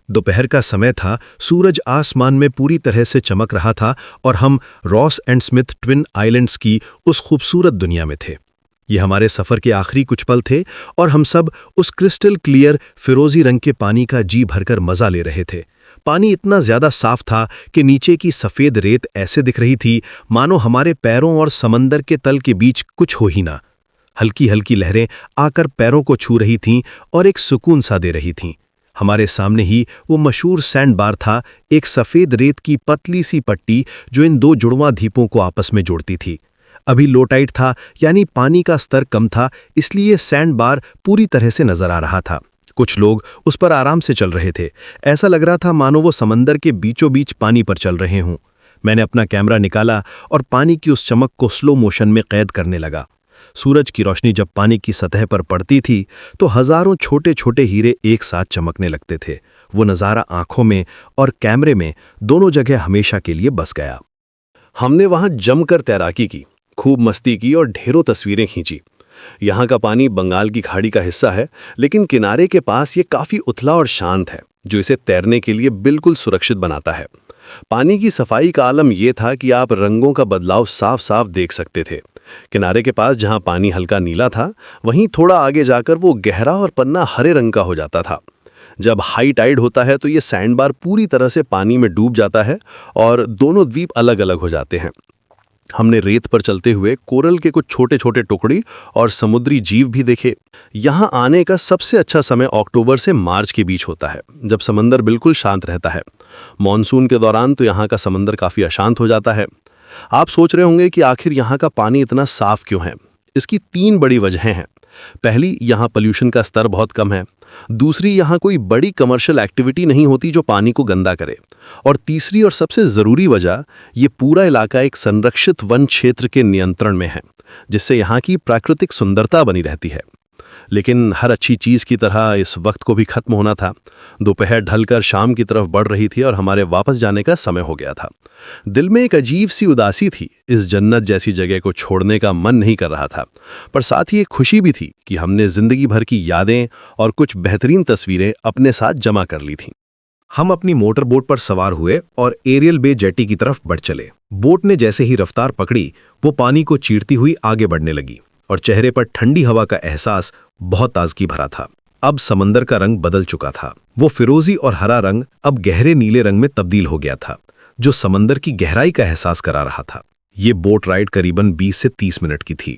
दोपहर का समय था, सूरज आसमान में पूरी तरह से चमक रहा था और हम Ross and Smith twin islands की उस खूबसूरत दुनिया में थे। ये हमारे सफ़र के आखिरी कुछ पल थे और हम सब उस क्रिस्टल क्लियर फिरोजी रंग के पानी का जी भरकर मज़ा ले रहे थे। पानी इतना ज़्यादा साफ था कि नीचे की सफ़ेद रेत ऐसे दिख रही थी मानो हमारे पैरों और समंदर के तल के बीच कुछ हो ही ना। हल्की हल्की लहरें आकर पैरों को छू रही थीं और एक सुकून सा दे रही थीं। हमारे सामने ही वो मशहूर सैंड बार था, एक सफ़ेद रेत की पतली सी पट्टी जो इन दो जुड़वां द्वीपों को आपस में जोड़ती थी। अभी लो टाइड था, यानी पानी का स्तर कम था, इसलिए सैंड बार पूरी तरह से नजर आ रहा था। कुछ लोग उस पर आराम से चल रहे थे। ऐसा लग रहा था मानो वो समंदर के बीचों बीच पानी पर चल रहे हों। मैंने अपना कैमरा निकाला और पानी की उस चमक को स्लो मोशन में कैद करने लगा। सूरज की रोशनी जब पानी की सतह पर पड़ती थी तो हजारों छोटे छोटे हीरे एक साथ चमकने लगते थे। वो नज़ारा आंखों में और कैमरे में दोनों जगह हमेशा के लिए बस गया। हमने वहां जमकर तैराकी की, खूब मस्ती की और ढेरों तस्वीरें खींची। यहाँ का पानी बंगाल की खाड़ी का हिस्सा है, लेकिन किनारे के पास ये काफी उथला और शांत है, जो इसे तैरने के लिए बिल्कुल सुरक्षित बनाता है। पानी की सफाई का आलम यह था कि आप रंगों का बदलाव साफ साफ देख सकते थे। किनारे के पास जहां पानी हल्का नीला था, वहीं थोड़ा आगे जाकर वो गहरा और पन्ना हरे रंग का हो जाता था। जब हाई टाइड होता है तो ये सैंड बार पूरी तरह से पानी में डूब जाता है और दोनों द्वीप अलग अलग हो जाते हैं। हमने रेत पर चलते हुए कोरल के कुछ छोटे छोटे टुकड़ी और समुद्री जीव भी देखे। यहाँ आने का सबसे अच्छा समय अक्टूबर से मार्च के बीच होता है, जब समंदर बिल्कुल शांत रहता है। मॉनसून के दौरान तो यहाँ का समंदर काफ़ी अशांत हो जाता है। आप सोच रहे होंगे कि आखिर यहाँ का पानी इतना साफ क्यों है। इसकी 3 बड़ी वजहें हैं। पहली, यहाँ पोल्यूशन का स्तर बहुत कम है। दूसरी, यहाँ कोई बड़ी कमर्शियल एक्टिविटी नहीं होती जो पानी को गंदा करे। और तीसरी और सबसे ज़रूरी वजह, ये पूरा इलाका एक संरक्षित वन क्षेत्र के नियंत्रण में है, जिससे यहाँ की प्राकृतिक सुंदरता बनी रहती है। लेकिन हर अच्छी चीज़ की तरह इस वक्त को भी खत्म होना था। दोपहर ढलकर शाम की तरफ बढ़ रही थी और हमारे वापस जाने का समय हो गया था। दिल में एक अजीब सी उदासी थी। इस जन्नत जैसी जगह को छोड़ने का मन नहीं कर रहा था, पर साथ ही एक खुशी भी थी कि हमने जिंदगी भर की यादें और कुछ बेहतरीन तस्वीरें अपने साथ जमा कर ली थीं। हम अपनी मोटर बोट पर सवार हुए और एरियल बे जेटी की तरफ बढ़ चले। बोट ने जैसे ही रफ्तार पकड़ी, वो पानी को चीरती हुई आगे बढ़ने लगी और चेहरे पर ठंडी हवा का एहसास बहुत ताजगी भरा था। अब समंदर का रंग बदल चुका था। वो फिरोजी और हरा रंग अब गहरे नीले रंग में तब्दील हो गया था, जो समंदर की गहराई का एहसास करा रहा था। ये बोट राइड करीबन 20 से 30 मिनट की थी।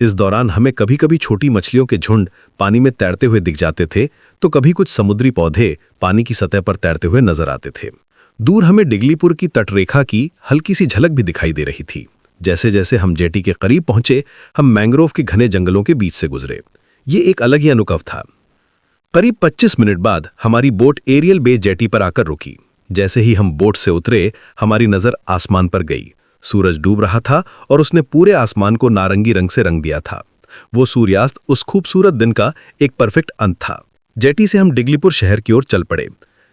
इस दौरान हमें कभी कभी छोटी मछलियों के झुंड पानी में तैरते हुए दिख जाते थे, तो कभी कुछ समुद्री पौधे पानी की सतह पर तैरते हुए नजर आते थे। दूर हमें डिगलीपुर की तटरेखा की हल्की सी झलक भी दिखाई दे रही थी। जैसे जैसे हम जेटी के करीब पहुंचे, हम मैंग्रोव के घने जंगलों के बीच से गुजरे। ये एक अलग ही अनुभव था। करीब 25 मिनट बाद हमारी बोट एरियल बे जेटी पर आकर रुकी। जैसे ही हम बोट से उतरे, हमारी नजर आसमान पर गई। सूरज डूब रहा था और उसने पूरे आसमान को नारंगी रंग से रंग दिया था। वो सूर्यास्त उस खूबसूरत दिन का एक परफेक्ट अंत था। जेटी से हम डिगलीपुर शहर की ओर चल पड़े।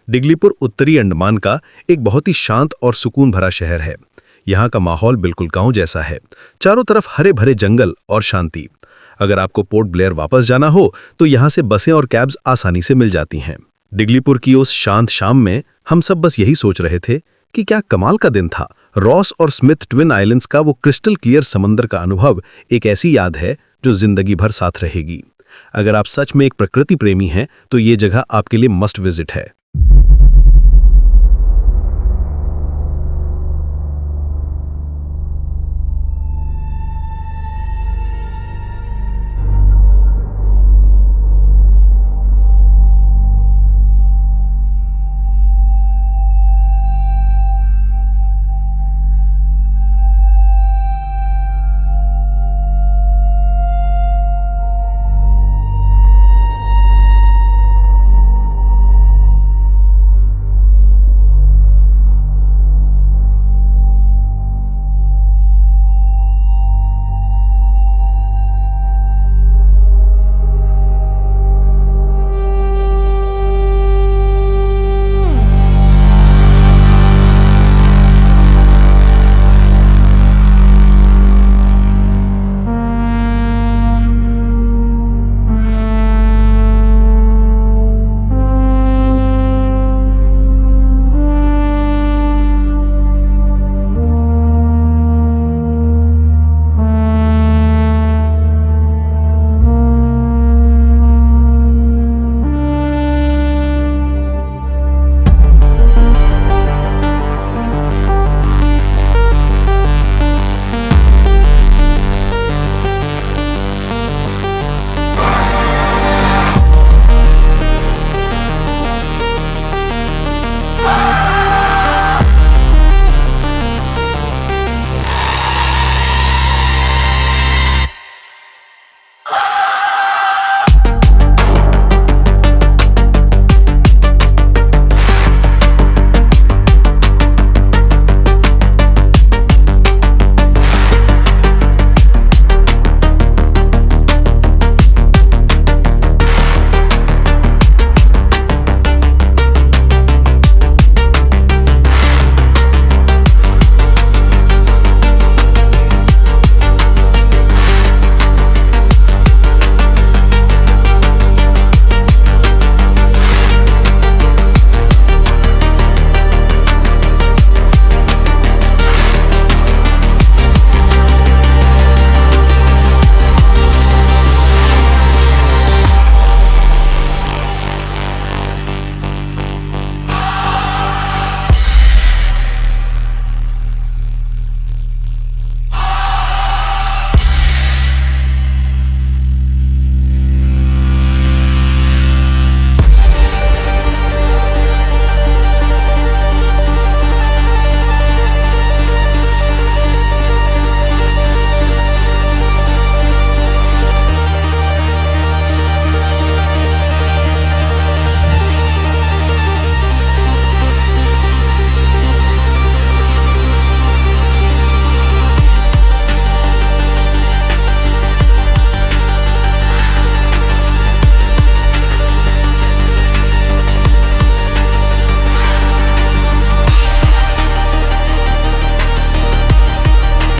डिगलीपुर उत्तरी अंडमान का एक बहुत ही शांत और सुकून भरा शहर है। यहाँ का माहौल बिल्कुल गांव जैसा है। चारों तरफ हरे भरे जंगल और शांति। अगर आपको पोर्ट ब्लेयर वापस जाना हो तो यहाँ से बसें और कैब्स आसानी से मिल जाती हैं। डिगलीपुर की उस शांत शाम में हम सब बस यही सोच रहे थे कि क्या कमाल का दिन था। रॉस और स्मिथ ट्विन आइलैंड्स का वो क्रिस्टल क्लियर समंदर का अनुभव एक ऐसी याद है जो जिंदगी भर साथ रहेगी। अगर आप सच में एक प्रकृति प्रेमी हैं तो ये जगह आपके लिए मस्ट विजिट है।